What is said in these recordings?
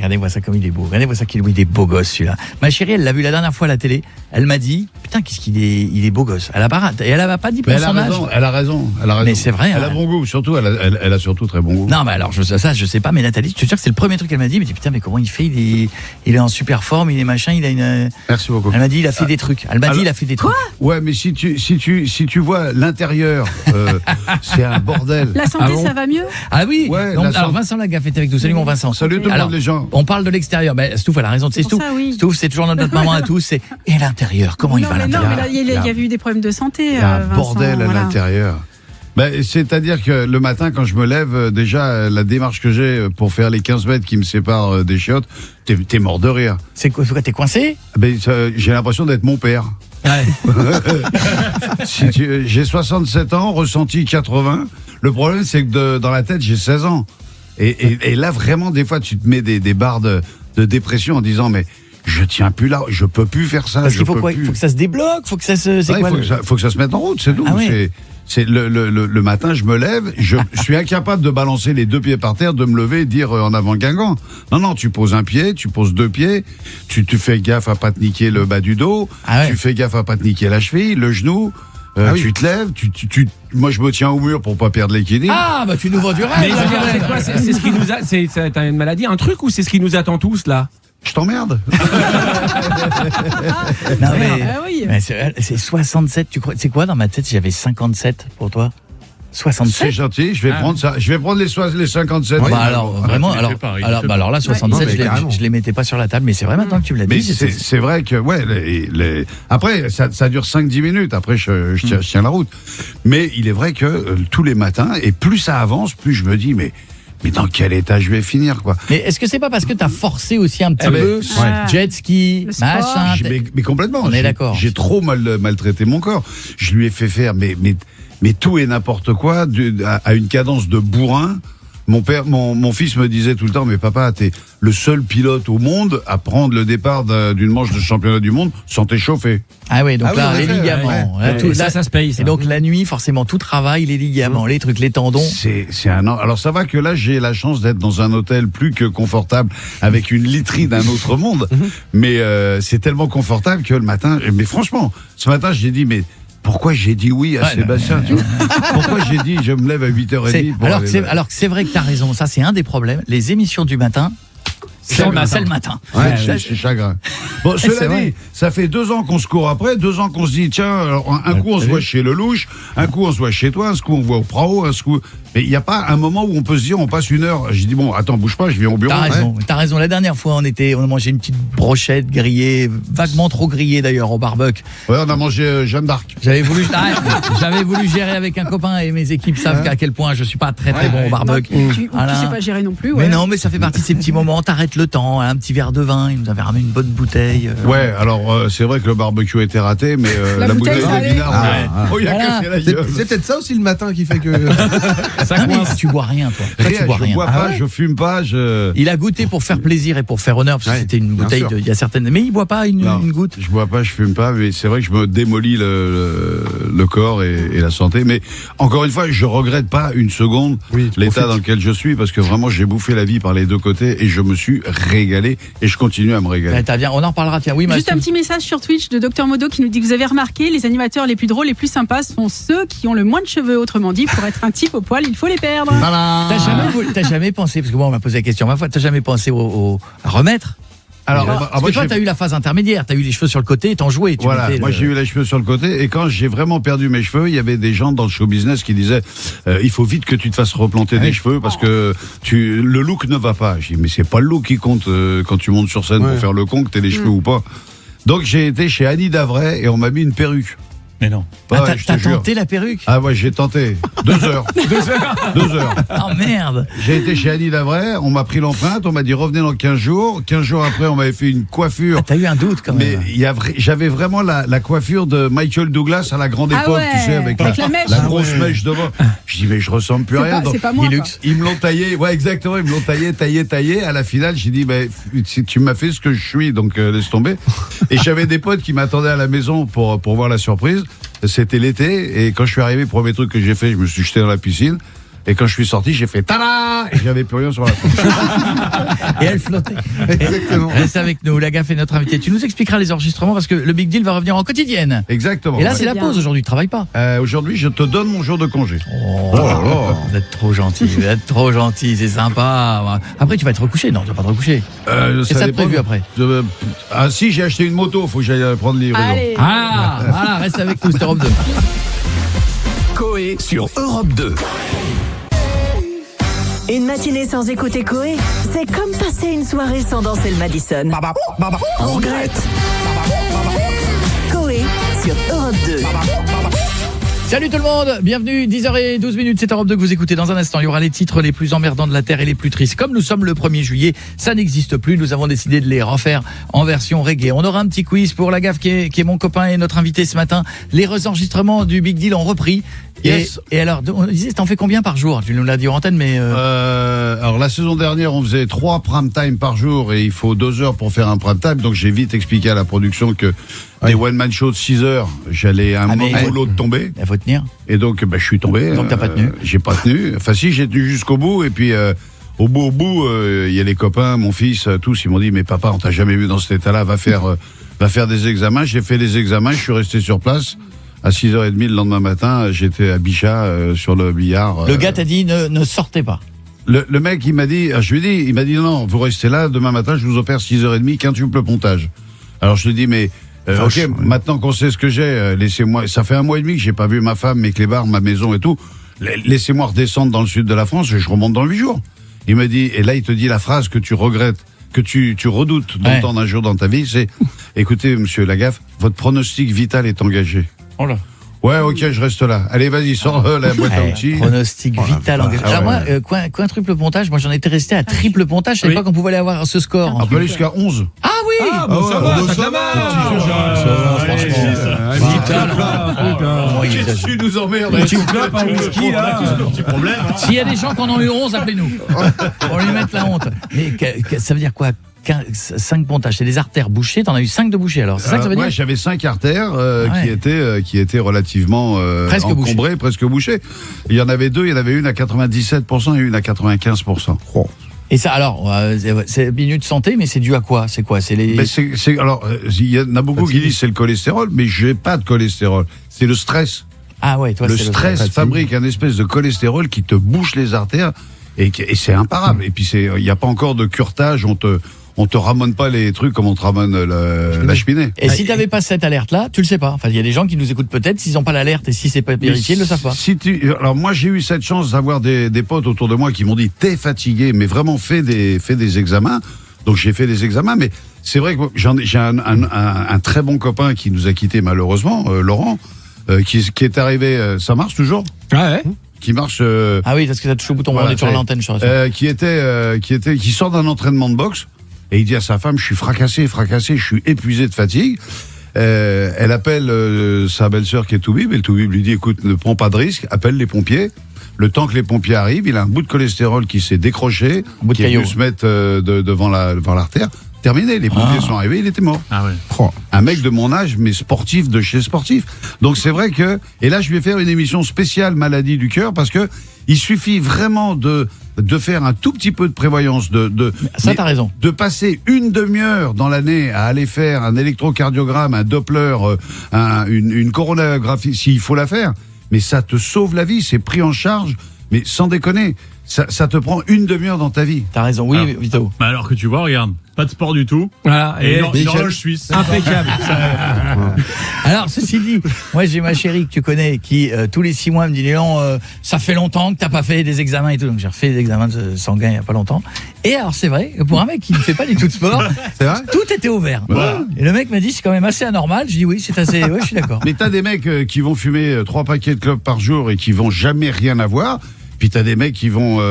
regardez-moi ça comme il est beau. Regardez-moi ça qu'il est beau gosse celui-là. Ma chérie, elle l'a vu la dernière fois à la télé. Elle m'a dit, putain, qu'est-ce qu'il est, il est beau gosse. Elle a pas dit pour son âge. Elle a raison. Mais c'est vrai. Elle a bon goût, surtout. Elle a surtout très bon goût. Non, mais alors je sais pas. Mais Nathalie, je te jure que c'est le premier truc qu'elle m'a dit. Mais putain, mais comment il fait? Il est en super forme. Il est machin. Il a une. Merci beaucoup. Elle m'a dit, il a fait des trucs. Elle m'a dit, il a fait des trucs. Ouais, mais si tu vois l'intérieur, c'est un bordel. La santé, ça va mieux? Ah oui. Ouais, Donc, alors Vincent Lagaffe est avec nous. Salut mon Vincent. Salut tout le monde les gens. On parle de l'extérieur. Ben, Stouff, elle a raison. C'est Stouff. Stouff, c'est toujours notre maman à tous. Et l'intérieur, comment il va à l'intérieur? Non, mais là, il y a eu des problèmes de santé. Il y a un Vincent, bordel à l'intérieur. Ben, c'est-à-dire que le matin, quand je me lève, déjà, la démarche que j'ai pour faire les 15 mètres qui me séparent des chiottes, t'es mort de rire. C'est quoi, t'es coincé? Ben, j'ai l'impression d'être mon père. Ouais. J'ai 67 ans, ressenti 80. Le problème, c'est que dans la tête, j'ai 16 ans. Et là, vraiment, des fois, tu te mets des barres de dépression en disant, mais je tiens plus là, je peux plus faire ça. Parce qu'il faut quoi? Il faut que ça se débloque, faut que ça se. Faut que ça se mette en route, c'est tout. Ah ouais. C'est le matin, je me lève, je suis incapable de balancer les deux pieds par terre, de me lever et dire en avant Guingamp. Non, tu poses un pied, tu poses deux pieds, tu fais gaffe à pas te niquer le bas du dos, tu fais gaffe à pas te niquer la cheville, le genou. Tu te lèves, moi je me tiens au mur pour pas perdre l'équilibre. Ah bah tu nous vends du rêve. Mais c'est quoi? C'est ce qui nous a. C'est une maladie, un truc ou c'est ce qui nous attend tous là? Je t'emmerde. Non mais c'est 67. Tu crois? C'est quoi dans ma tête? J'avais 57 pour toi. 67. C'est gentil. Je vais prendre ça. Je vais prendre les 57. Bah alors vraiment. Alors là 67. Je les mettais pas sur la table. Mais c'est vrai maintenant que tu me l'as dit. Mais c'est vrai que après ça dure 5-10 minutes. Après je tiens la route. Mais il est vrai que tous les matins et plus ça avance, plus je me dis mais dans quel état je vais finir quoi. Mais est-ce que c'est pas parce que t'as forcé aussi un petit peu jet ski, machin? Mais complètement. On est d'accord. J'ai trop maltraité mon corps. Je lui ai fait faire mais tout et n'importe quoi à une cadence de bourrin. Mon fils me disait tout le temps, mais papa, t'es le seul pilote au monde à prendre le départ d'une manche de championnat du monde sans t'échauffer. Ah oui, donc là, les ligaments. Ça se paye. Ça. Et donc la nuit, forcément, tout travail, les ligaments, les trucs, les tendons. C'est un an. Alors ça va que là, j'ai la chance d'être dans un hôtel plus que confortable, avec une literie d'un autre monde. Mais c'est tellement confortable que le matin, mais franchement, ce matin, j'ai dit, mais pourquoi j'ai dit oui à Sébastien tu vois? Pourquoi j'ai dit je me lève à 8h30 alors que c'est vrai que tu as raison, ça c'est un des problèmes. Les émissions du matin, c'est le matin. Ouais, c'est chagrin. Bon, cela dit, ça fait 2 ans qu'on se court après, 2 ans qu'on se dit, tiens, alors, un coup on se voit chez Lelouch, un coup on se voit chez toi, un coup on voit au Prao, un coup. Mais il n'y a pas un moment où on peut se dire, on passe 1 heure. J'ai dit, bon, attends, bouge pas, je viens au bureau. T'as raison. La dernière fois, on a mangé une petite brochette grillée, vaguement trop grillée d'ailleurs, au barbecue. Ouais, on a mangé Jeanne d'Arc. J'avais voulu gérer avec un copain et mes équipes savent qu'à quel point je suis pas très bon au barbecue. Tu sais pas gérer non plus. Mais non, mais ça fait partie de ces petits moments. T'arrêtes le temps, un petit verre de vin. Il nous avait ramené une bonne bouteille. Ouais, alors c'est vrai que le barbecue était raté, mais la bouteille de vinard. Oh, il a cassé la gueule. C'est peut-être ça aussi le matin qui fait que. Tu bois rien, toi. Je bois pas, je fume pas. Il a goûté pour faire plaisir et pour faire honneur, parce que c'était une bouteille il y a certaines. Mais il boit pas une goutte. Je bois pas, je fume pas, mais c'est vrai que je me démolis le corps et la santé. Mais encore une fois, je regrette pas une seconde l'état dans lequel je suis, parce que vraiment j'ai bouffé la vie par les deux côtés et je me suis régalé et je continue à me régaler. Bien, on en reparlera. Tiens, oui, juste un petit message sur Twitch de Dr Modo qui nous dit que vous avez remarqué, les animateurs les plus drôles, les plus sympas sont ceux qui ont le moins de cheveux. Autrement dit, pour être un type au poil, il faut les perdre. Voilà. T'as jamais pensé, parce que moi on m'a posé la question ma fois, t'as jamais pensé à remettre? Alors, parce que toi, t'as eu la phase intermédiaire, t'as eu les cheveux sur le côté et t'en jouais. Voilà, moi j'ai eu les cheveux sur le côté et quand j'ai vraiment perdu mes cheveux, il y avait des gens dans le show business qui disaient il faut vite que tu te fasses replanter des cheveux parce que le look ne va pas. J'ai dit mais c'est pas le look qui compte quand tu montes sur scène pour faire le con, que t'aies les cheveux ou pas. Donc j'ai été chez Annie Davray et on m'a mis une perruque. Mais non. T'as tenté la perruque? Ah ouais, j'ai tenté. 2 heures. 2 heures. Oh merde. J'ai été chez Annie Davray, on m'a pris l'empreinte, on m'a dit revenez dans 15 jours. 15 jours après, on m'avait fait une coiffure. T'as eu un doute quand même. Mais j'avais vraiment la coiffure de Michael Douglas à la grande époque, tu sais, avec la grosse mèche devant. Je dis mais je ressemble plus à rien. C'est pas moi. Ils me l'ont taillé, ouais exactement, ils me l'ont taillé. À la finale, j'ai dit tu m'as fait ce que je suis, donc laisse tomber. Et j'avais des potes qui m'attendaient à la maison pour voir la surprise. C'était l'été et quand je suis arrivé, premier truc que j'ai fait, je me suis jeté dans la piscine. Et quand je suis sorti, j'ai fait tada et j'avais plus rien sur la tronche. Et elle flottait. Exactement. Reste avec nous, la gaffe est notre invité. Tu nous expliqueras les enregistrements parce que le Big Deal va revenir en quotidienne. Exactement. Et là, c'est la bien. pause aujourd'hui, tu travailles pas. Aujourd'hui, je te donne mon jour de congé. Oh, là là. vous êtes trop gentil, c'est sympa. Après, tu vas te recoucher. Non, tu vas pas te recoucher. Qu'est-ce que ça te dépend. prévu après? Ah si, j'ai acheté une moto, faut que j'aille prendre les livraisons. Allez. Ah, voilà, reste avec nous, c'était Europe 2. Coé sur Europe 2. Une matinée sans écouter Coé, c'est comme passer une soirée sans danser le Madison. On regrette. Coé sur Europe 2. Salut tout le monde, bienvenue, 10h12, c'est Europe 2 que vous écoutez. Dans un instant, il y aura les titres les plus emmerdants de la Terre et les plus tristes. Comme nous sommes le 1er juillet, ça n'existe plus, nous avons décidé de les refaire en version reggae. On aura un petit quiz pour la gaffe qui est mon copain et notre invité ce matin. Les enregistrements du Big Deal ont repris. Yes. Et alors, on disait, t'en fais combien par jour? Tu nous l'as dit en antenne, mais... Alors la saison dernière, on faisait 3 prime time par jour et il faut 2 heures pour faire un prime time. Donc j'ai vite expliqué à la production que des one man shows de 6 heures, j'allais à un moment ou l'autre tomber. Il faut tenir. Et donc je suis tombé. Donc t'as pas tenu. J'ai pas tenu. Enfin si, j'ai tenu jusqu'au bout et puis au bout, il y a les copains, mon fils, tous, ils m'ont dit mais papa, on t'a jamais vu dans cet état-là, va faire des examens. J'ai fait les examens, je suis resté sur place. À 6h30 le lendemain matin, j'étais à Bichat sur le billard. Le gars t'a dit ne sortez pas. Le mec, il m'a dit, il m'a dit non, vous restez là, demain matin, je vous opère 6h30, quintuple pontage. Alors je lui dis, mais ok, maintenant qu'on sait ce que j'ai, laissez-moi. Ça fait 1 mois et demi que j'ai pas vu ma femme, mes clébards, ma maison et tout. Laissez-moi redescendre dans le sud de la France et je remonte dans 8 jours. Il me dit, et là il te dit la phrase que tu regrettes, que tu redoutes d'entendre un jour dans ta vie, c'est, écoutez, monsieur Lagaffe, votre pronostic vital est engagé. Oh là. Ouais, ok, je reste là. Allez, vas-y, sors la boîte à outils. Pronostic vital engagé. Alors moi, quintuple pontage, moi j'en étais resté à triple pontage. Je savais pas qu'on pouvait aller avoir ce score. On peut aller jusqu'à 11. Ah oui. Ah, bon, ça va, t'as de la marge. Qu'est-ce que tu nous emmerdes? Tu me clopes un whisky, là. S'il y a des gens qui en ont eu 11, appelez-nous. On lui met la honte. Mais ça veut dire quoi? 5 pontages, c'est des artères bouchées. T'en as eu 5 de bouchées alors, c'est ça que ça veut dire? Ouais, j'avais 5 artères qui étaient relativement presque encombrées, presque bouchées. Il y en avait 2, il y en avait une à 97% et une à 95%. Et ça, alors, c'est minute santé, mais c'est dû à quoi? C'est quoi? C'est les. Mais alors, il y en a beaucoup qui disent c'est le cholestérol, mais j'ai pas de cholestérol. C'est le stress. Ah ouais, toi, Le c'est stress fabrique un espèce de cholestérol qui te bouche les artères et c'est imparable. Et puis il n'y a pas encore de curetage, on te ramène pas les trucs comme on te ramène la cheminée. Et si t'avais pas cette alerte-là, tu le sais pas. Enfin, il y a des gens qui nous écoutes peut-être, s'ils ont pas l'alerte et si c'est pas vérifié, ils le savent pas. Alors moi, j'ai eu cette chance d'avoir des potes autour de moi qui m'ont dit t'es fatigué, mais vraiment fais des examens. Donc j'ai fait des examens, mais c'est vrai que j'ai un très bon copain qui nous a quittés malheureusement, Laurent, qui est arrivé. Ça marche toujours? Ouais. Qui marche. Ah oui, parce que t'as touché au bouton, voilà, on est sur l'antenne, je crois. qui sort d'un entraînement de boxe. Et il dit à sa femme, je suis fracassé, je suis épuisé de fatigue. Elle appelle sa belle-sœur qui est Toubib, et le Toubib lui dit, écoute, ne prends pas de risque, appelle les pompiers. Le temps que les pompiers arrivent, il a un bout de cholestérol qui s'est décroché, qui est venu se mettre devant l'artère. Terminé, les pompiers sont arrivés, il était mort. Ah ouais. Un mec de mon âge, mais sportif de chez sportif. Donc c'est vrai que, et là je vais faire une émission spéciale maladie du cœur parce que il suffit vraiment de faire un tout petit peu de prévoyance, ça t'as raison. De passer une demi-heure dans l'année à aller faire un électrocardiogramme, un Doppler, une coronagraphie, s'il faut la faire. Mais ça te sauve la vie, c'est pris en charge, mais sans déconner. Ça te prend une demi-heure dans ta vie. T'as raison, oui, Vito. Bah alors que tu vois, regarde, pas de sport du tout. Voilà. Et une horloge suisse. Impeccable. Alors, ceci dit, moi j'ai ma chérie que tu connais qui, tous les 6 mois, me dit Léon, ça fait longtemps que t'as pas fait des examens et tout. Donc j'ai refait des examens sanguins il y a pas longtemps. Et alors, c'est vrai, pour un mec qui ne fait pas du tout de sport, tout était ouvert. Voilà. Et le mec m'a dit, c'est quand même assez anormal. Je dis oui, c'est assez, ouais, je suis d'accord. Mais t'as des mecs qui vont fumer 3 paquets de clopes par jour et qui vont jamais rien avoir. Puis t'as des mecs qui vont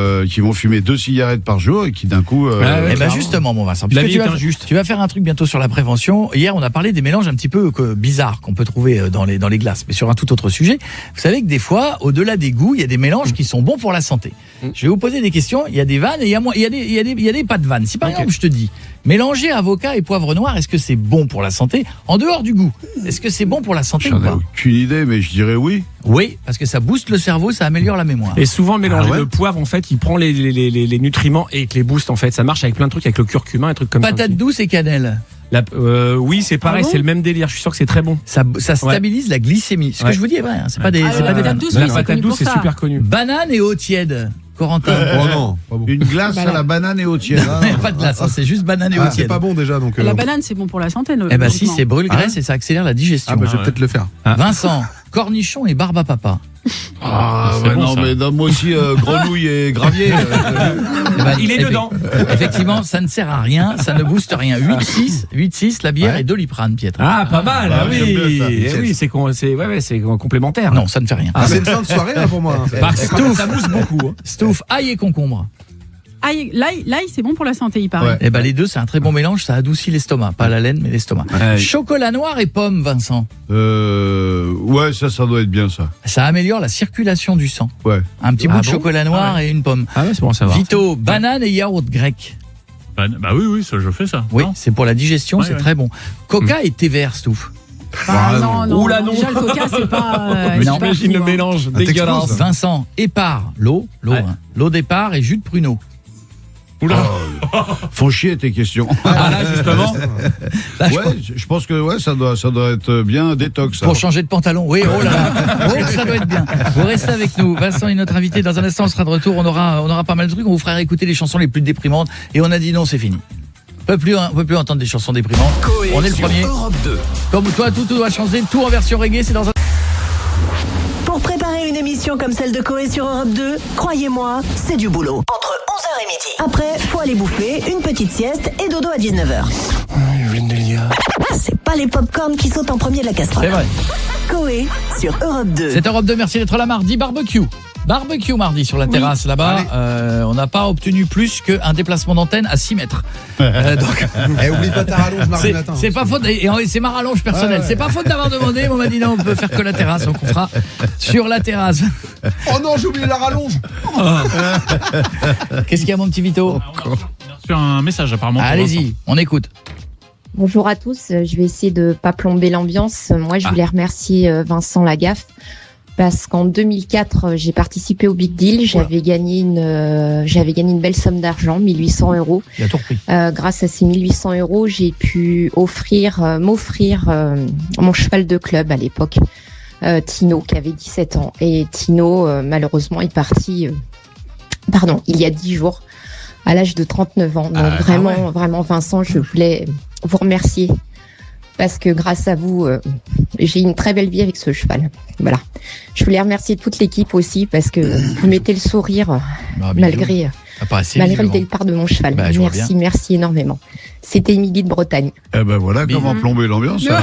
fumer 2 cigarettes par jour et qui d'un coup. Eh ben justement, mon Vincent, La puisque vie est injuste. tu vas faire un truc bientôt sur la prévention. Hier, on a parlé des mélanges un petit peu bizarres qu'on peut trouver dans les glaces, mais sur un tout autre sujet. Vous savez que des fois, au-delà des goûts, il y a des mélanges qui sont bons pour la santé. Je vais vous poser des questions. Il y a des vannes et il y a des pas de vannes. Si par exemple, je te dis mélanger avocat et poivre noir, est-ce que c'est bon pour la santé en dehors du goût? Est-ce que c'est bon pour la santé ou J'en ai pas? aucune idée, mais je dirais oui. Oui, parce que ça booste le cerveau, ça améliore la mémoire. Et souvent, mélanger Ah ouais le poivre, en fait, il prend les nutriments et les booste, en fait. Ça marche avec plein de trucs, avec le curcuma, et trucs comme Patate ça. douce et cannelle. Oui, c'est pareil, Ah bon c'est le même délire. Je suis sûr que c'est très bon. Ça stabilise la glycémie. Ce que Ouais. je vous dis est vrai, hein, c'est pas des, Ah, c'est pas des la vannes. douce, La oui, c'est patate connu douce, pour c'est ça. super connu. Banane et eau tiède. Corentin. Oh non, pas bon. Une glace à la banane et au tiers. Il n'y a pas de glace, hein, c'est juste banane et eau Ah, c'est tiède. pas bon déjà donc. La banane, c'est bon pour la santé. Eh ben si, logiquement. c'est brûle-graisse et ça accélère la digestion. Ah bah je vais ouais. peut-être le faire. Vincent, cornichon et barbe à papa. Ah, C'est ouais, bon, non, ça. mais donne-moi aussi grenouille et gravier. Eh ben, Il est dedans. Effectivement, ça ne sert à rien, ça ne booste rien. 8-6, la bière Ouais. et Doliprane, Pietre. Ah, pas mal, ah Ah, oui. j'aime bien ça. Eh oui, c'est complémentaire. Non, ça ne fait rien. Ah, c'est une fin de soirée là pour moi. Par contre, ça mousse beaucoup. Hein. Stouff, ail et concombre. L'ail, c'est bon pour la santé, il paraît. Ouais. Eh ben les deux, c'est un très bon mélange, ça adoucit l'estomac, pas la laine, mais l'estomac. Ouais. Chocolat noir et pomme, Vincent. Ouais, ça doit être bien ça. Ça améliore la circulation du sang. Ouais. Un petit Ah bout de bon chocolat noir et une pomme. Ah ouais, c'est bon à savoir. Vito, banane et yaourt grec. Bah oui, ça, je fais ça. Oui, Non c'est pour la digestion, Ouais, c'est ouais. très bon. Coca et thé vert, Stouff. Ah, non. Oula, non. Déjà, le coca, c'est pas. Mais c'est non, pas Imagine fou, le hein. mélange t'explose, dégueulasse. là. Vincent, épar, l'eau, Ouais. hein. L'eau d'épar et jus de pruneau. Oula. Font chier tes questions. Ah là, justement. Là, je pense- Ouais, je pense que ouais, ça doit être bien détox. Ça. Pour changer de pantalon, oui, oh là là, oh, ça doit être bien. Vous restez avec nous, Vincent est notre invité, dans un instant on sera de retour, on aura pas mal de trucs, on vous fera écouter les chansons les plus déprimantes, et on a dit non, c'est fini. On peut plus entendre des chansons déprimantes. Coé On est le sur premier. Europe 2. Comme toi, tout doit changer, tout en version reggae, c'est dans un... Pour préparer une émission comme celle de Coé sur Europe 2, croyez-moi, c'est du boulot. Entre 11h et midi. Après, faut aller bouffer, une petite sieste et dodo à 19h. C'est pas les pop-corn qui sautent en premier de la casserole. C'est vrai. Coé sur Europe 2. C'est Europe 2, merci d'être là mardi, barbecue. Barbecue mardi sur la terrasse là-bas. On n'a pas obtenu plus qu'un déplacement d'antenne à 6 mètres. Donc, Eh, oublie pas ta rallonge mardi matin. c'est pas faute, et c'est ma rallonge personnelle. C'est pas faute d'avoir demandé, mais on m'a dit non, on peut faire que la terrasse, donc on fera sur la terrasse. Oh non, j'ai oublié la rallonge. Qu'est-ce qu'il y a, mon petit Vito? On a reçu un message apparemment. pour Allez-y, on écoute. Bonjour à tous, je vais essayer de pas plomber l'ambiance. Moi, je voulais remercier Vincent Lagaffe parce qu'en 2004, j'ai participé au Big Deal. J'avais gagné une belle somme d'argent, 1 800 €. Il a tout repris. Grâce à ces 1 800 €, j'ai pu m'offrir mon cheval de club à l'époque, Tino, qui avait 17 ans. Et Tino, malheureusement, est parti, il y a 10 jours, à l'âge de 39 ans. Donc vraiment, Vincent, je voulais vous remercier parce que grâce à vous, j'ai une très belle vie avec ce cheval. Voilà. Je voulais remercier toute l'équipe aussi parce que vous mettez le sourire Bah, bisous. malgré Pas assez, le visiblement. départ de mon cheval. Bah, je vois Merci énormément. C'était Émilie de Bretagne. Eh ben voilà comment plomber l'ambiance. ça.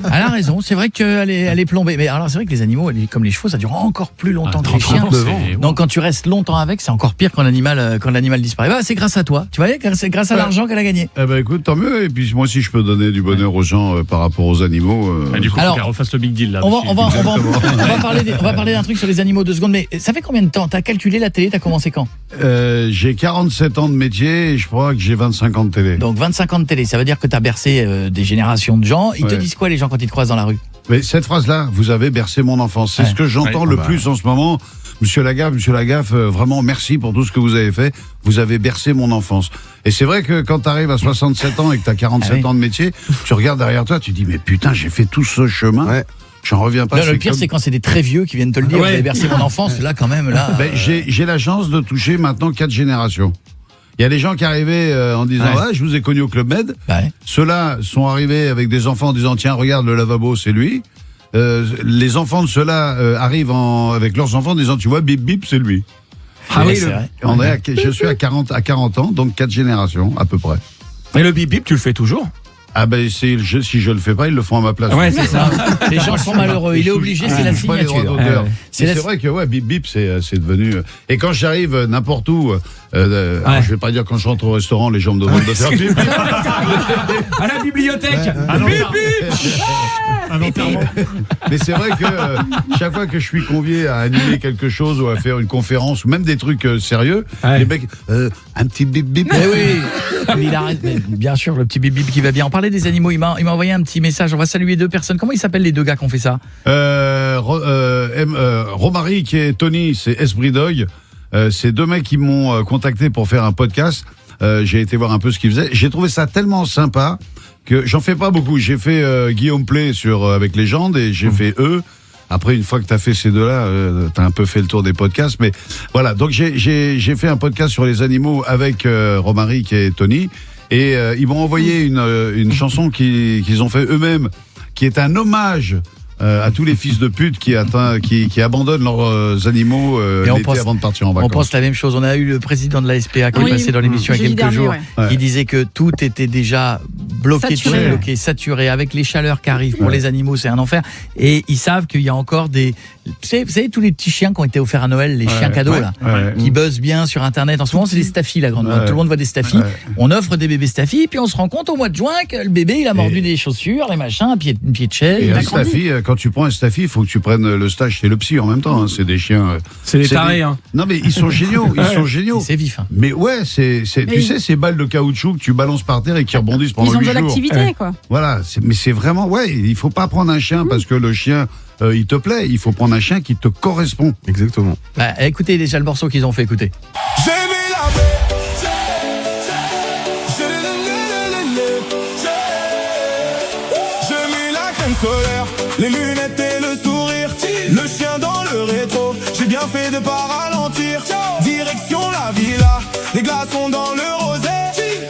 Elle a raison, c'est vrai qu'elle est plombée. Mais alors, c'est vrai que les animaux, comme les chevaux, ça dure encore plus longtemps que les chiens. Donc, quand tu restes longtemps avec, c'est encore pire quand l'animal disparaît. Bah, c'est grâce à toi. Tu vois, c'est grâce à l'argent qu'elle a gagné. Eh ben écoute, tant mieux. Et puis moi, si je peux donner du bonheur aux gens par rapport aux animaux. Et du coup, Alors, faut qu'elle refasse le big deal là. On dessus. va parler d'un truc sur les animaux 2 secondes. Mais ça fait combien de temps? T'as calculé la télé? T'as commencé quand? J'ai 47 ans de métier et je crois que j'ai 25 ans de télé. Donc 25 ans de télé. Ça veut dire que t'as bercé des générations de gens. Ils te Ouais. disent quoi, les gens, quand ils te croisent dans la rue? Mais cette phrase-là, vous avez bercé mon enfance. C'est Ouais. ce que j'entends le plus en ce moment. Monsieur Lagaffe, vraiment merci pour tout ce que vous avez fait. Vous avez bercé mon enfance. Et c'est vrai que quand tu arrives à 67 ans et que tu as 47 Ah oui. ans de métier, tu regardes derrière toi, tu dis mais putain, j'ai fait tout ce chemin. Ouais. J'en reviens pas. Là, le c'est pire, comme- c'est quand c'est des très vieux qui viennent te le dire. Ouais. Vous avez bercé mon enfance. Là, quand même, là. Ben, j'ai la chance de toucher maintenant 4 générations. Il y a des gens qui arrivaient en disant Ouais. ah, je vous ai connu au Club Med. Ouais. Ceux-là sont arrivés avec des enfants en disant tiens, regarde le lavabo, c'est lui. Les enfants de ceux-là arrivent avec leurs enfants en disant tu vois, bip bip, c'est lui. Ah oui, c'est vrai. Je suis à 40 ans, donc 4 générations à peu près. Et le bip bip, tu le fais toujours? Ah ben si je le fais pas, ils le font à ma place. Ouais, c'est ça. Les gens sont malheureux. Il est obligé, c'est la Je touche pas les droits signature. d'auteur. C'est Mais la- c'est vrai que ouais, bip bip, c'est devenu. Et quand j'arrive n'importe où, alors, je vais pas dire quand je rentre au restaurant, les gens me demandent de faire bip bip. À la bibliothèque. Un enterrement. Mais c'est vrai que chaque fois que je suis convié à animer quelque chose ou à faire une conférence ou même des trucs sérieux, Ouais. les mecs, un petit bip bip. Mais oui, mais il arrête. Mais bien sûr, le petit bip bip qui va bien. On parlait des animaux. Il m'a envoyé un petit message. On va saluer 2 personnes. Comment ils s'appellent les 2 gars qui ont fait ça? Romaric et Tony, c'est Esprit Dog. C'est deux mecs qui m'ont contacté pour faire un podcast. J'ai été voir un peu ce qu'ils faisaient. J'ai trouvé ça tellement sympa que j'en fais pas beaucoup. J'ai fait Guillaume Play avec Légende et j'ai fait eux. Après, une fois que t'as fait ces deux-là, t'as un peu fait le tour des podcasts. Mais voilà, donc j'ai fait un podcast sur les animaux avec Romaric et Tony. Et ils m'ont envoyé une chanson qu'ils ont fait eux-mêmes, qui est un hommage à tous les fils de pute qui abandonnent leurs animaux l'été avant de partir en vacances. On pense la même chose. On a eu le président de la SPA qui est passé dans l'émission il y a quelques jours. Ouais. Il disait que tout était déjà bloqué, saturé. Avec les chaleurs qui arrivent pour les animaux, c'est un enfer. Et ils savent qu'il y a encore des... Vous savez, tous les petits chiens qui ont été offerts à Noël, les chiens cadeaux, là, qui buzzent bien sur Internet. En ce moment, c'est des staffies, la grande mode. Tout le monde voit des staffies. On offre des bébés staffies, puis on se rend compte au mois de juin que le bébé, il a mordu des chaussures, les machins, un pied de chaise. Et un staffy, quand tu prends un staffy, il faut que tu prennes le stage chez le psy en même temps. Hein. C'est des chiens. C'est des tarés, hein. Non, mais ils sont géniaux. Ils sont géniaux. C'est vif. Hein. Mais ouais, tu sais, ces balles de caoutchouc que tu balances par terre et qui rebondissent pendant 8 jours. Ils ont de l'activité, quoi. Voilà. Mais c'est vraiment, il faut pas prendre un chien parce que le chien, il te plaît. Il faut prendre un chien qui te correspond. Exactement. Bah, écoutez déjà le morceau qu'ils ont fait, écoutez. J'ai mis la paix. J'ai mis la crème solaire, les lunettes et le sourire, le chien dans le rétro. J'ai bien fait de pas ralentir. Direction la villa, les glaçons dans le rosé.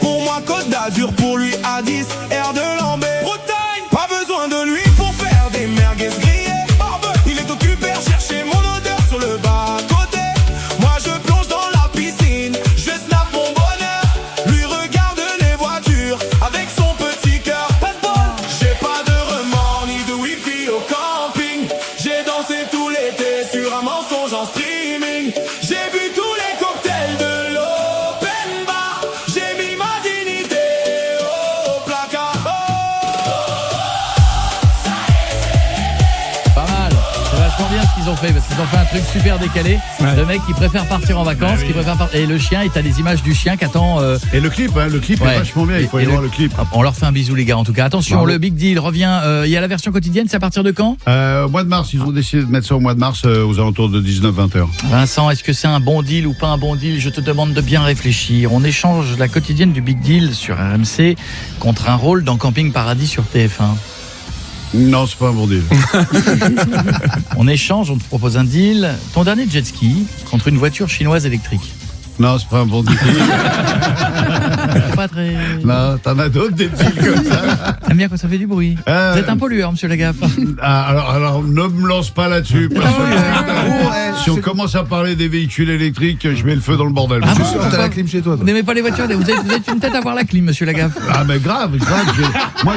Pour moi Côte d'Azur, pour lui A10, air de Lambé. Bretagne, pas besoin de lui pour faire des merguez grillées. Il est occupé à chercher mon odeur sur le bas côté. Moi je plonge dans la piscine, je snap mon bonheur. Lui regarde les voitures avec son petit cœur. Pas de bol, j'ai pas de remords ni de wifi au camping. J'ai dansé tout l'été sur un mensonge en streaming. J'ai bu tous les cocktails de l'open bar. J'ai mis ma dignité au placard. Pas mal. C'est vachement bien ce qu'ils ont fait parce qu'ils ont fait un truc super décalé. Le mec qui préfère partir en vacances, et le chien, et t'as des images du chien qui attend. Et le clip est vachement bien. Il faut aller voir le clip. On leur fait un bisou les gars en tout cas. Attention, Bravo. le Big Deal revient. Il y a la version quotidienne, c'est à partir de quand? Mois de mars, ils ont décidé de mettre ça au mois de mars aux alentours de 19-20 heures. Vincent, est-ce que c'est un bon deal ou pas un bon deal? Je te demande de bien réfléchir. On échange la quotidienne du Big Deal sur RMC contre un rôle dans Camping Paradis sur TF1. Non, c'est pas un bon deal. On échange, on te propose un deal. Ton dernier jet ski contre une voiture chinoise électrique. Non, c'est pas un bon deal. C'est pas très... Non, t'en as d'autres des deals comme ça. T'aimes bien quand ça fait du bruit. Vous êtes un pollueur, monsieur Lagaffe. Alors, ne me lance pas là-dessus. Parce que si on commence à parler des véhicules électriques, je mets le feu dans le bordel. Je suis sûr que t'as la clim chez toi. Vous n'aimez pas les voitures? Vous êtes une tête à voir la clim, monsieur Lagaffe. Ah mais grave. Moi,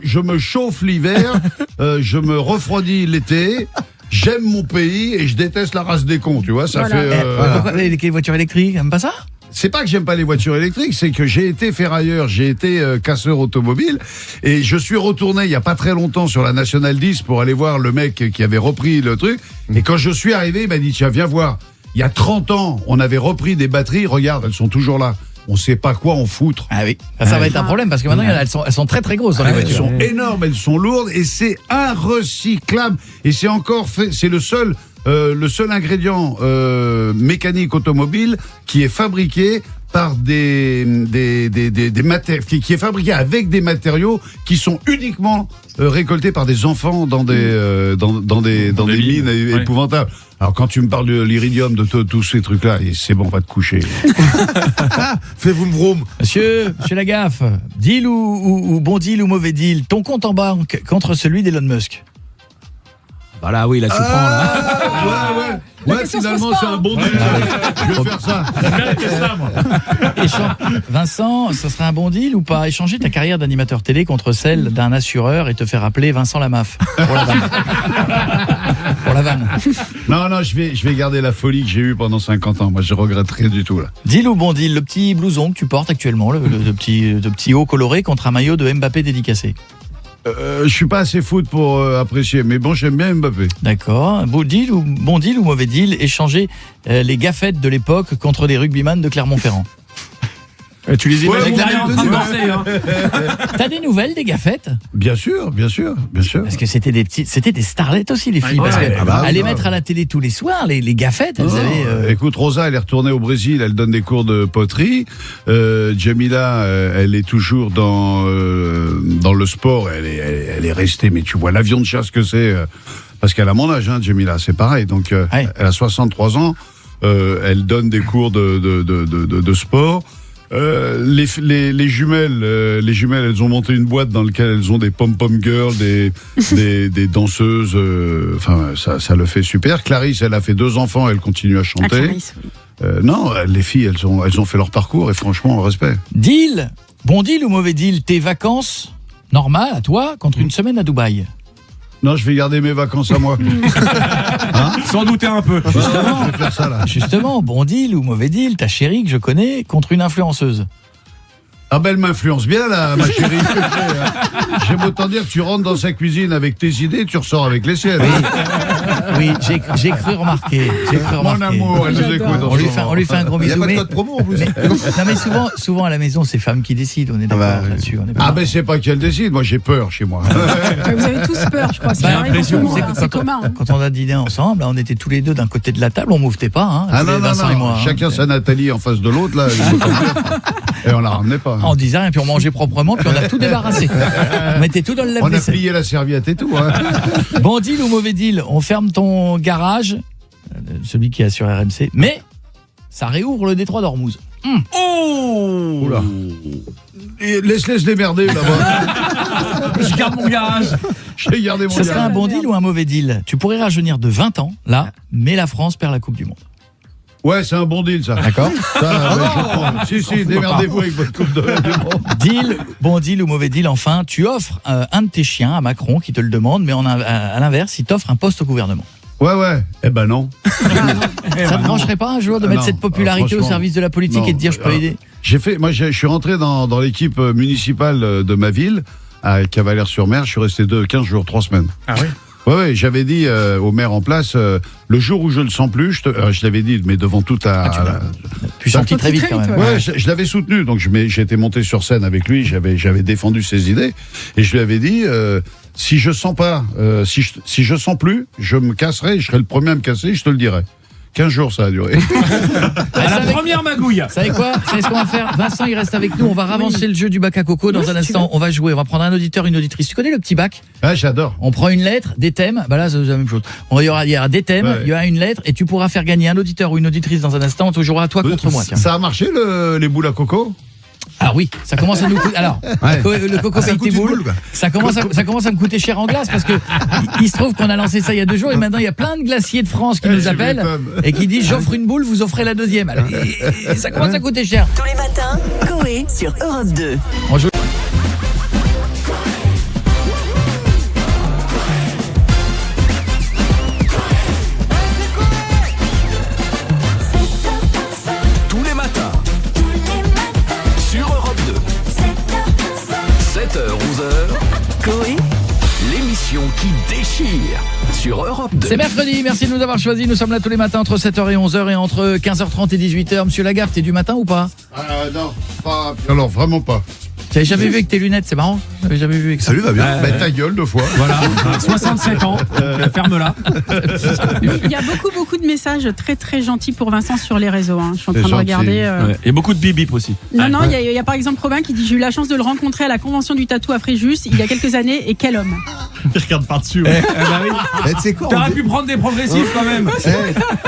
je me chauffe l'hiver, je me refroidis l'été. J'aime mon pays et je déteste la race des cons, tu vois, ça fait... Pourquoi les voitures électriques, t'aimes pas ça? C'est pas que j'aime pas les voitures électriques, c'est que j'ai été ferrailleur, j'ai été casseur automobile et je suis retourné il y a pas très longtemps sur la Nationale 10 pour aller voir le mec qui avait repris le truc. Et quand je suis arrivé, il m'a dit tiens, viens voir. Il y a 30 ans, on avait repris des batteries, regarde, elles sont toujours là. On sait pas quoi en foutre. Ah oui, ça va être un problème parce que maintenant elles sont très très grosses dans les voitures. Elles sont énormes, elles sont lourdes et c'est inrecyclable. Et c'est encore fait, c'est le seul ingrédient mécanique automobile qui est fabriqué par des matériaux, qui est fabriqué avec des matériaux qui sont uniquement récoltés par des enfants dans des mines épouvantables. Alors quand tu me parles de l'iridium, de tous ces trucs-là, c'est bon, va te coucher. Fais-vous le vroom. Monsieur Lagaffe, deal ou bon deal ou mauvais deal, ton compte en banque contre celui d'Elon Musk? Bah là, oui, là, tu prends, là. Ouais, finalement, c'est un bon deal. Je vais faire ça. Vincent, ça serait un bon deal ou pas? Échanger ta carrière d'animateur télé contre celle d'un assureur et te faire appeler Vincent Lamaf pour la vanne. Pour la vanne. Non, je vais garder la folie que j'ai eue pendant 50 ans. Moi, je regrette rien du tout, là. Deal ou bon deal? Le petit blouson que tu portes actuellement, le petit haut coloré contre un maillot de Mbappé dédicacé. Je suis pas assez foot pour apprécier, mais bon, j'aime bien Mbappé. D'accord. Bon deal ou mauvais deal? Échanger les gaffettes de l'époque contre des rugbyman de Clermont-Ferrand. Tu les imagines Ouais, derrière en train de danser. Hein. T'as des nouvelles des gaffettes? Bien sûr. Parce que c'était des starlettes aussi, les filles. Ouais, parce que bah, aller ouais. mettre à la télé tous les soirs, les gaffettes, elles Non, avaient. Écoute, Rosa, elle est retournée au Brésil, elle donne des cours de poterie. Jamila, elle est toujours dans le sport. Elle est restée, mais tu vois l'avion de chasse que c'est, parce qu'elle a mon âge, hein, Jamila, c'est pareil. Donc, Ouais. elle a 63 ans. Elle donne des cours de sport. Les jumelles, elles ont monté une boîte dans laquelle elles ont des pom-pom girls, des danseuses. Enfin, ça le fait super. Clarisse, elle a fait 2 enfants, elle continue à Ah, chanter. Clarisse, oui. Non, les filles, elles ont fait leur parcours et franchement, respect. Deal, bon deal ou mauvais deal? Tes vacances normales à toi contre une semaine à Dubaï. Non, je vais garder mes vacances à moi. Sans douter un peu. Je vais faire ça là. Justement, bon deal ou mauvais deal? Ta chérie que je connais contre une influenceuse. Ah ben, elle m'influence bien là, ma chérie. J'aime autant dire que tu rentres dans sa cuisine avec tes idées, tu ressors avec les siennes. Oui, j'ai cru remarquer. Mon amour, elle nous écoute. en On lui ce fait, moment. on lui fait un gros Il n'y a bisou. pas de Mais, code promo en plus. non, mais souvent à la maison, c'est femme qui décide. On est d'accord bah, là-dessus. on est Ah pas- ben c'est pas qu'elle décide, moi j'ai peur chez moi. Vous avez tous peur, je crois. C'est Bah, pareil pour l'impression, tout le monde, c'est hein, que c'est commun. hein. Quand on a dîné ensemble, là, on était tous les deux d'un côté de la table, on mouvetait pas, hein, Ah tous les non, Vincent et moi. hein. chacun sa Nathalie en face de l'autre là. Et on la ramenait pas. On disait rien, puis on mangeait proprement, puis on a tout débarrassé. On mettait tout dans le On a lave-vaisselle. plié la serviette et tout. Hein. Bon deal ou mauvais deal? On ferme ton garage, celui qui est sur RMC, mais ça réouvre le détroit d'Ormuz. Oula. Et laisse-les se démerder là-bas. Je garde mon garage. J'ai gardé mon Ça serait garage. un bon deal ou un mauvais deal? Tu pourrais rajeunir de 20 ans, là, mais la France perd la Coupe du Monde. Ouais, c'est un bon deal ça. D'accord? Ça, ouais, je prends. Si, démerdez-vous avec votre coupe de du monde. Deal, bon deal ou mauvais deal, enfin, tu offres un de tes chiens à Macron qui te le demande, mais à l'inverse, il t'offre un poste au gouvernement. Ouais. Eh ben non. Ça ne te brancherait pas un jour de mettre non, cette popularité au franchement, service de la politique non. et de dire je peux aider? Je suis rentré dans l'équipe municipale de ma ville, à Cavalaire-sur-Mer. Je suis resté 15 jours, 3 semaines. Ah oui. Ouais, j'avais dit au maire en place, le jour où je le sens plus, je l'avais dit, mais devant toute la... Puis senti très vite quand même. Ouais, je l'avais soutenu, donc j'étais monté sur scène avec lui, j'avais défendu ses idées, et je lui avais dit, si je sens pas, si je sens plus, je me casserai, je serai le premier à me casser, je te le dirai. 15 jours ça a duré. À la première magouille. Vous savez quoi? Vous savez ce qu'on va faire? Vincent, il reste avec nous. On va ravancer le jeu du bac à coco. Dans un instant, on va jouer. On va prendre un auditeur, une auditrice. Tu connais le petit bac? Ah, j'adore. On prend une lettre, des thèmes. Bah là, c'est la même chose. Il y aura des thèmes, Ouais. il y aura une lettre, et tu pourras faire gagner un auditeur ou une auditrice dans un instant. On jouera à toi contre moi. Tiens. Ça a marché les boules à coco? Ah oui, ça commence à nous coûter. Alors, le coco paye tes boules. Ça commence à me coûter cher en glace parce que il se trouve qu'on a lancé ça il y a 2 jours et maintenant il y a plein de glaciers de France qui nous tu appellent m'étonnes. et qui disent j'offre une boule, vous offrez la deuxième. Alors, et ça commence à coûter cher. Tous les matins, Coé sur Europe 2. On joue. Tous les matins. Sur Europe 2. 7h, 11h. Coé, L'émission qui déchire. Sur Europe 2. C'est mercredi, merci de nous avoir choisis. Nous sommes là tous les matins entre 7h et 11h et entre 15h30 et 18h. Monsieur Lagaffe, t'es du matin ou pas? Non, pas. Alors, vraiment pas. J'avais jamais vu avec tes lunettes, c'est marrant. J'avais jamais vu avec ça. Salut, va bien. Bah, ta gueule 2 fois. Voilà, 65 ans, ferme-la. Il y a beaucoup de messages très très gentils pour Vincent sur les réseaux. hein. Je suis en train de gentil. regarder. Ouais. Il y a beaucoup de bip aussi. Non, il y a par exemple Robin qui dit j'ai eu la chance de le rencontrer à la convention du tatou à Fréjus il y a quelques années et quel homme. Il regarde par-dessus. Eh, tu sais quoi, T'aurais pu prendre des progressifs quand même.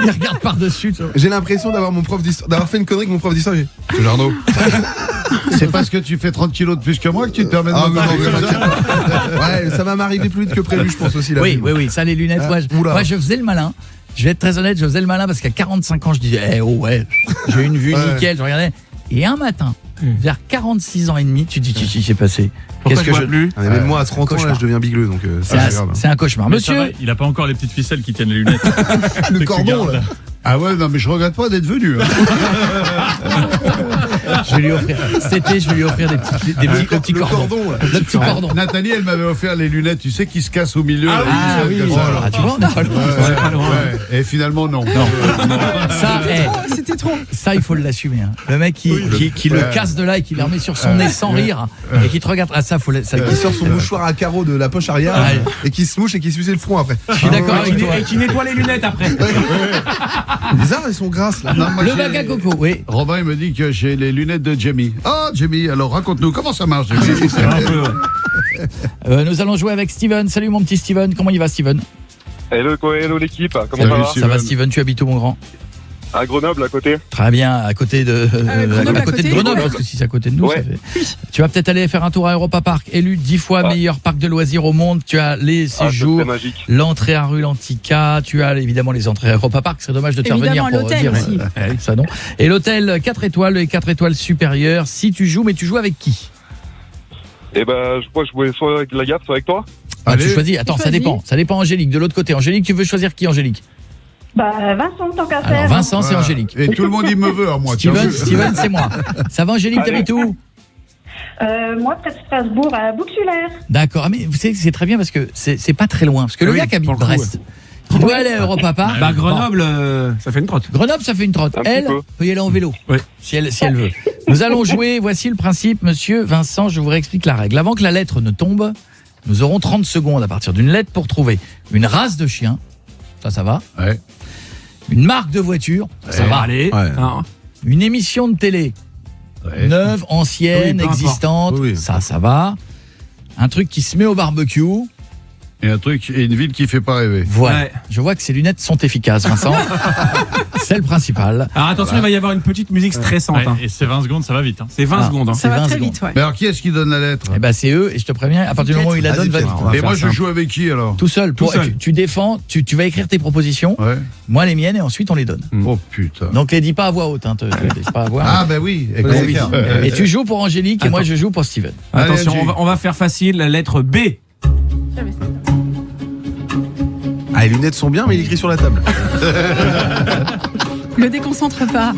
Il regarde par-dessus. j'ai l'impression d'avoir d'avoir fait une connerie avec mon prof d'histoire. C'est Jarno. C'est parce que tu fais 30 kilos de plus que moi que tu te permets de Ah, me mais non, parler mais comme ça. Ouais, ça va m'arriver plus vite que prévu, je pense aussi. Là. Oui, ça les lunettes. Ah, Moi, oula. je faisais le malin. Je vais être très honnête, je faisais le malin parce qu'à 45 ans, je disais, j'ai une vue Ouais. nickel, je regardais. Et un matin, vers 46 ans et demi, tu dis, qu'est-ce qui s'est passé? Qu'est-ce que je plus Ah, mais même moi, à 30 ans, là, cauchemar. je deviens bigleux, donc C'est c'est grave. c'est un cauchemar. Mais ça Monsieur, va, il a pas encore les petites ficelles qui tiennent les lunettes. Le cordon, là. Ah ouais, non, mais je regrette pas d'être venu. Hein. Je vais lui offrir. Cet été, je vais lui offrir des petits Le cordons. cordon, là. Le petit cordon. Nathalie, elle m'avait offert les lunettes, tu sais, qui se cassent au milieu. Ah là, oui, comme ça. ah, tu vois, on n'est pas loin. Ouais. Et finalement, non. Ça, C'était trop. ça, il faut l'assumer. Hein. Le mec qui le casse de là et qui le remet sur son nez sans rire et qui te regarde. Ah, ça, Il sort son mouchoir à carreaux de la poche arrière Ouais. et qui se mouche et qui se suce le front après. Je suis d'accord avec toi. Et qui nettoie les lunettes après. Bizarre, elles sont grasses là. Non, moi, Le j'ai- bac à coco, oui. Robin, il me dit que j'ai les lunettes de Jamie. Ah, Jamie, alors raconte-nous, comment ça marche, Jamie? Nous allons jouer avec Steven. Salut mon petit Steven. Comment il va, Steven? Hello l'équipe, comment Salut, ça va? Steven. Ça va, Steven? Tu habites où, mon grand? À Grenoble à côté. Très bien, à côté de Grenoble, à côté de Grenoble, parce que si c'est à côté de nous, Ouais. ça fait... Tu vas peut-être aller faire un tour à Europa Park, élu 10 fois meilleur parc de loisirs au monde. Tu as les séjours, c'est magique. l'entrée à rue Lantica, tu as évidemment les entrées à Europa Park. C'est dommage de te faire venir Évidemment, pour l'hôtel dire aussi. ça non. Et l'hôtel 4 étoiles et 4 étoiles supérieures. Si tu joues, mais tu joues avec qui? Et ben je crois que je voulais soit avec la gaffe, soit avec toi. Ah, tu Allez. choisis. Attends, Tu ça choisis. dépend. Ça dépend, Angélique. De l'autre côté, Angélique, tu veux choisir qui, Angélique? Bah, Vincent, tant qu'à Alors faire. Vincent, c'est Voilà. Angélique. Et tout le monde, il me veut à moi. tiens. Steven, c'est moi. Ça va, Angélique? Allez. T'habites où? Moi, près de Strasbourg, à Bouxulaire. D'accord, ah, mais vous savez que c'est très bien parce que c'est pas très loin. Parce que le Oui, gars qui habite pour le coup, Brest, qui doit aller à Europa Park. Bah Grenoble, ça fait une trotte. Grenoble, ça fait une trotte. Un petit Elle peu. peut y aller en vélo, Oui. si elle veut. Nous allons jouer, voici le principe, monsieur Vincent, je vous réexplique la règle. Avant que la lettre ne tombe, nous aurons 30 secondes à partir d'une lettre pour trouver une race de chien, ça va, Ouais. une marque de voiture, ça va, Allez. Ouais. Non. une émission de télé, Ouais. neuve, ancienne, Oui, peu importe. existante, Oui, oui. ça va, un truc qui se met au barbecue. Et un truc, et une ville qui fait pas rêver. Voilà. Ouais. Je vois que ces lunettes sont efficaces, Vincent. C'est le principal. Alors attention, il va y avoir une petite musique stressante. hein. Et c'est 20 secondes, ça va vite. Hein. C'est 20 Ah. secondes. Hein. Ça C'est va 20 très secondes. vite, ouais. Mais alors, qui est-ce qui donne la lettre? Eh ben c'est eux, et je te préviens, à partir du moment où il la donne, va vite. On va Et moi, faire je simple. joue avec qui alors? Tout seul. Tout seul. Tu défends, tu vas écrire tes propositions, Ouais. moi les miennes, et ensuite on les donne. Oh putain. Donc les dis pas à voix haute, hein, te laisse pas à voix. Ah, ben oui. Et Oui, comment- c'est clair. Et tu joues pour Angélique, et moi je joue pour Steven. Attention, Allez, on va faire facile, la lettre B. Ah, les lunettes sont bien, mais il écrit sur la table. Le déconcentre pas.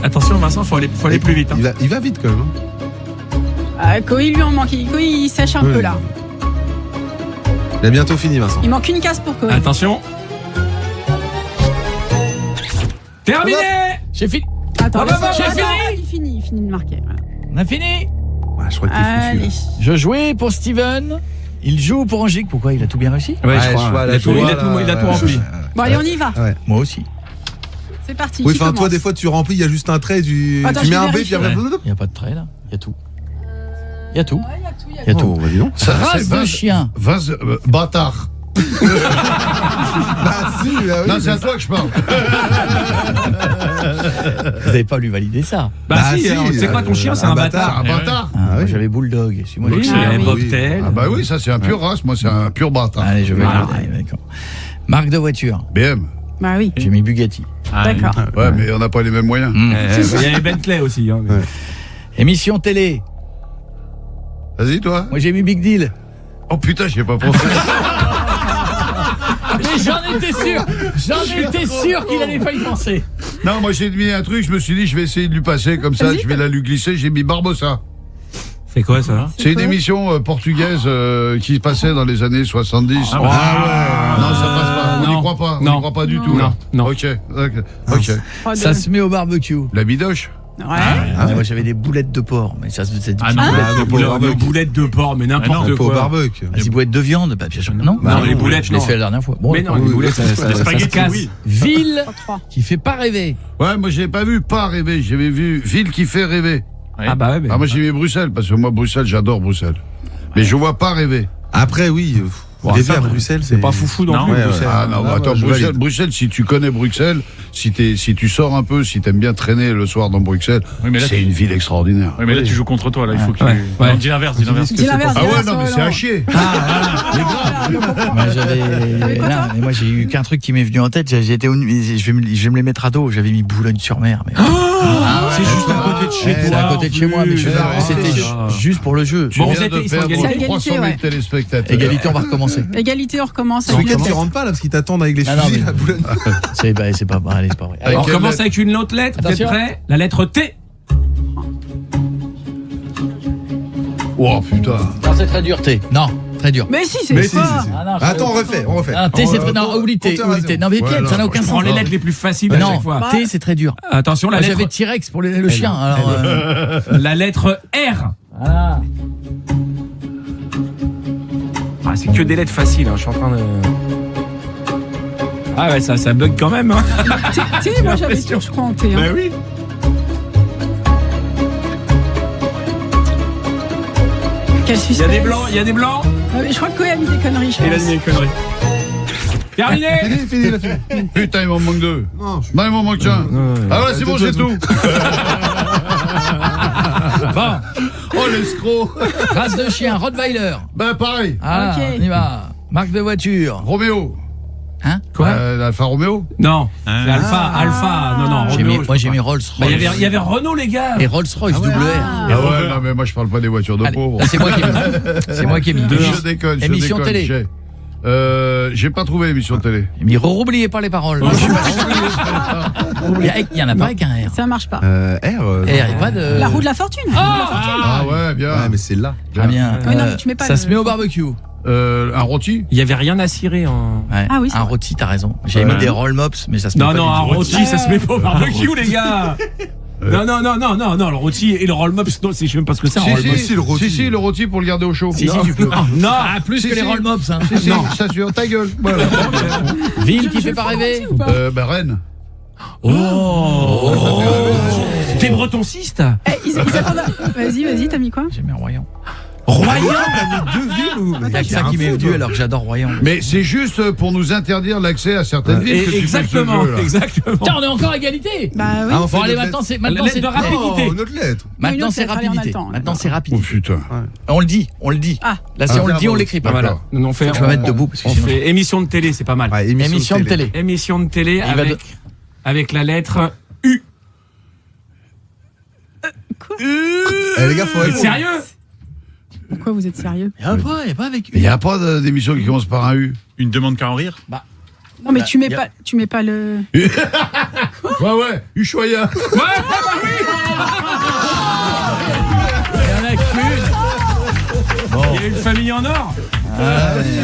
Attention Vincent, faut aller plus vite. hein. Il va vite quand même. Quand il lui en manque, quand il sèche un Oui. peu là. Il a bientôt fini, Vincent. Il manque une case pour Cohen. Attention. Terminé. J'ai fini. Attends, j'ai il finit de marquer. Voilà. On a fini. Ouais, je crois qu'il est Allez. foutu. Je jouais pour Steven, il joue pour Angélique. Pourquoi? Il a tout bien réussi? Ouais, Ouais, je crois. je vois, Il là, a tout, je vois, il a tout, là, il a tout ouais. rempli. Bon, allez, on y va. Ouais. Moi aussi. C'est parti. Oui, qui enfin, toi, commence des fois, tu remplis, il y a juste un trait, tu Attends, mets je un B, vérifie. puis après. Il n'y a pas de trait là, il y a tout. Il y a tout. Il y a Oh, tout. bah dis donc. Ça, Race c'est de Vin- chien. Bâtard. Bah si, bah oui. Non, c'est à toi que je parle. Vous n'avez pas lui valider ça. Bah, si, c'est quoi ton chien? C'est un C'est bâtard. un bâtard. Ah, moi, j'avais Bulldog. Si moi, Oui, j'ai- il y avait oui. Bobtail. Ah bah oui, ça c'est un pur race, moi c'est un pur bâtard. Allez, je vais Ah. d'accord. Marque de voiture. BM. Bah oui. J'ai mis Bugatti. D'accord. Ouais, mais on n'a pas les mêmes moyens. Mmh. Il y avait Bentley aussi. Hein. Ouais. Émission télé. Vas-y toi. Moi j'ai mis Big Deal. Oh putain, j'y ai pas pensé. Mais j'en étais sûr qu'il allait pas y penser. Non, moi j'ai mis un truc, je me suis dit je vais essayer de lui passer comme ça, Vas-y, je vais la lui glisser, j'ai mis Barbossa. C'est quoi ça? C'est une émission portugaise qui passait dans les années 70. Ah, Non, ça passe pas, on n'y non. croit pas, on Non. n'y croit pas du tout. Non. là. Non. Ok, ok. Oh, Ça se met au barbecue. La bidoche. Ouais. Moi j'avais des boulettes de porc, mais ça c'est Ah non, Des boulettes de porc, mais n'importe Pas au quoi. barbecue. Ah, si boulettes de viande, bah bien sûr que non. Non, les boulettes, je l'ai non. fait la dernière fois. Bon, Mais non, d'accord. les boulettes, ça Les se spaghettis, casse. oui. Ville 3. qui fait pas rêver. Ouais, moi j'ai pas vu pas rêver, j'avais vu ville qui fait rêver. Ah bah ouais, mais... Ah moi j'ai mis Bruxelles parce que moi Bruxelles, j'adore Bruxelles. Mais je vois pas rêver. Après, oui. Rêver à Bruxelles, c'est pas foufou non plus. Ouais, Bruxelles. Ah non, Ah, attends, je Bruxelles, valide. Bruxelles, si tu connais Bruxelles, si tu sors un peu, si t'aimes bien traîner le soir dans Bruxelles, Oui, mais là, c'est une ville extraordinaire. Oui, mais là, tu joues contre toi. Là, il faut que tu. Ouais. Non, dis l'inverse, dis l'inverse. Dis l'inverse. Ah dis ouais, l'inverse, non, mais c'est non. à chier. Moi j'avais quoi, non, toi mais moi j'ai eu qu'un truc qui m'est venu en tête, j'ai été je vais me les mettre à dos, j'avais mis Boulogne-sur-Mer mais C'est juste à côté de chez c'est toi. à côté de chez moi mais c'était juste pour le jeu. Tu Bon, viens vous de êtes- ils sont perdre égalité. 300 000 Ouais. téléspectateurs. Égalité, on va recommencer. Égalité, on recommence. Ce week-end, tu rentres pas là parce qu'ils t'attendent avec les Ah non, fusils mais- à Boulogne. C'est pas allez, c'est pas vrai. Avec On quelle commence lettre avec une autre lettre. Vous êtes Attention. prêts? La lettre T. Oh putain. Non, c'est très dur, T. Non, très dur. Mais si, c'est Mais si, pas. si, si. Ah non, Attends, on refait. Ah, T, c'est très... Non, oublie T, compteur à oublie T. zéro. Non, mais Ouais, Pierre, non, ça n'a aucun Je sens. prends les lettres les plus faciles à Non, chaque fois. T, c'est très dur. Attention, la Moi, lettre, j'avais T-Rex pour le chien. Alors, la lettre R. voilà. Ah, c'est que des lettres faciles, hein. Je suis en train de... Ah ouais, ça bug quand même, hein. T, moi j'avais tout, je crois, en T. Hein. Ben oui. Quel Il y suspense. a des blancs, il y a des blancs. Ah, mais je crois que Koé a mis des conneries, je Il a pense. dit des conneries. Terminé. Fini, la fini. Putain, il m'en manque 2. Non, Non, il m'en manque un. Ah ouais, c'est bon, c'est tout. Bon, Oh, l'escroc. race de chien, Rottweiler. Ben, pareil. Ah, Ok. on y va. Marque de voiture. Roméo. Hein? Quoi Alfa Roméo. Non, c'est Alpha. Non, J'ai Romeo, mis- Moi, j'ai mis Rolls-Royce. Bah, il y avait Renault, les gars. Et Rolls-Royce, double R. Ah ouais, non, mais moi, je parle pas des voitures de Allez, pauvres. là, c'est moi qui ai mis. C'est moi qui ai mis. Je déconne, Émission télé. J'ai pas trouvé émission télé. Mais oubliez pas les paroles. Il y en a pas avec un R. Ça marche pas. R. R, il y a pas de... La roue de la fortune. Ah ouais, bien. Ouais, mais c'est là. Ah bien. Ouais, non, mais tu mets pas ça le- se met au barbecue. Un rôti. Il y avait rien à cirer en... Ouais. Ah oui, c'est un vrai. rôti, t'as raison. J'ai mis des roll mops, mais ça se met Non, pas non, du un tout. rôti, ça se met pas au barbecue, les gars. Non, le rôti et le roll mops, non, je sais même pas ce que c'est un roll mops. Si, le rôti. Si, le rôti pour le garder au chaud. Si, tu peux. Non, Ah, plus Si, que les si. roll mops. Hein. Si, je t'assure, ta gueule. Voilà. Ville qui fait pas rêver. Ou pas Bah, Rennes. Oh, t'es bretonciste. Eh, ils attendent. Vas-y, t'as mis quoi? J'ai mis Royan. Royan. T'as mis 2 villes ou? Il y a que ça qui m'est venu alors que j'adore Royan. Mais c'est juste pour nous interdire l'accès à certaines villes que tu fais ce Exactement, jeu, là. exactement. Putain, on est encore à égalité. Bah oui. Ah, Bon allez, notre maintenant c'est La lettre de rapidité. Oh, notre lettre. maintenant Une c'est autre lettre, allez, on rapidité. attend. Maintenant c'est Oh rapidité. putain. On le dit. Ah. Là si on le dit, on l'écrit pas. Voilà. On fait, Je vais mettre debout parce que on sinon- fait émission de télé, c'est pas mal. Ouais, Émission de télé. Émission de télé Il va avec la lettre U. Eh, les gars, faut être Sérieux? Pourquoi vous êtes sérieux? Il y a pas avec. Il n'y a pas d'émission qui commence par un U. Une demande qu'à en rire. Non, mais Bah, tu y a- mets pas le. Ouais, Ushuaïa. Il y en a qu'une. Il y a une famille en or.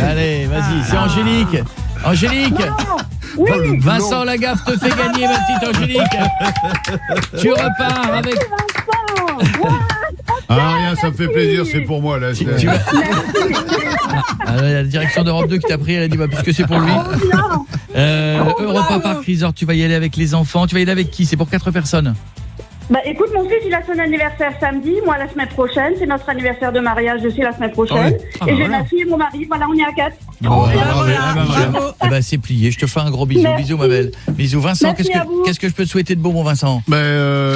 Allez, vas-y, c'est Angélique. Angélique. Vincent Lagaffe te fait gagner, ma petite Angélique. Tu repars avec. Ah, rien, ça me fait plaisir, c'est pour moi, là. Tu vas- Ah, la direction d'Europe 2 qui t'a pris, elle a dit bah, puisque c'est pour lui. Europa Park Resort, tu vas y aller avec les enfants. Tu vas y aller avec qui? C'est pour 4 personnes. Bah écoute, mon fils, il a son anniversaire samedi, moi la semaine prochaine, c'est notre anniversaire de mariage aussi la semaine prochaine. Ah, et j'ai voilà. ma fille et mon mari, voilà, on est à 4. Oh, Bravo. Eh ben, c'est plié. Je te fais un gros bisou. Merci. Bisous, ma belle. Bisous. Vincent, Merci à vous. qu'est-ce que je peux te souhaiter de beau, mon Vincent?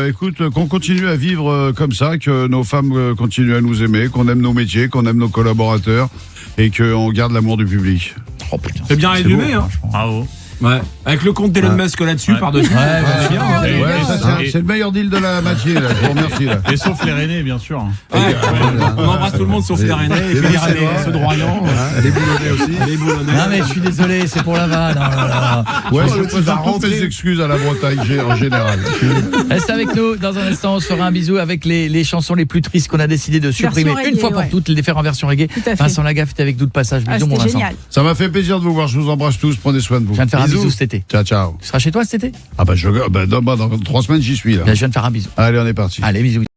Écoute, qu'on continue à vivre comme ça, que nos femmes continuent à nous aimer, qu'on aime nos métiers, qu'on aime nos collaborateurs et qu'on garde l'amour du public. Oh putain. C'est bien résumé, hein. Bravo. Ouais. Avec le compte d'Elon Musk là-dessus, Ouais. par-dessus. Ouais, bien. Et- Ouais, et- ça, et- c'est le meilleur deal de la matinée, là. Je vous remercie, là. Et sauf les Rennais, bien sûr. Ouais. On embrasse tout le monde sauf les Rennais et puis ceux de Royan. Les Boulonnais aussi. Les Boulonnais. Non, mais je suis désolé, c'est pour la vanne. Oh là là. Ouais, Oh, je le type va présente toutes rentrer. mes excuses à la Bretagne en général. Reste avec nous. Dans un instant, on se fera un bisou avec les chansons les plus tristes qu'on a décidé de supprimer Version une fois reggae, pour ouais. toutes, les faire en version reggae. Tout à fait. Vincent Lagaffe est avec nous de passage. Ah, Bisous, mon c'était Vincent. génial. Ça m'a fait plaisir de vous voir. Je vous embrasse tous. Prenez soin de vous. Je viens de faire un Bisous. bisou cet été. Ciao, ciao. Tu seras chez toi cet été? Ah bah, dans 3 semaines, j'y suis, là. Là, je viens de faire un bisou. Allez, on est parti. Allez, bisous.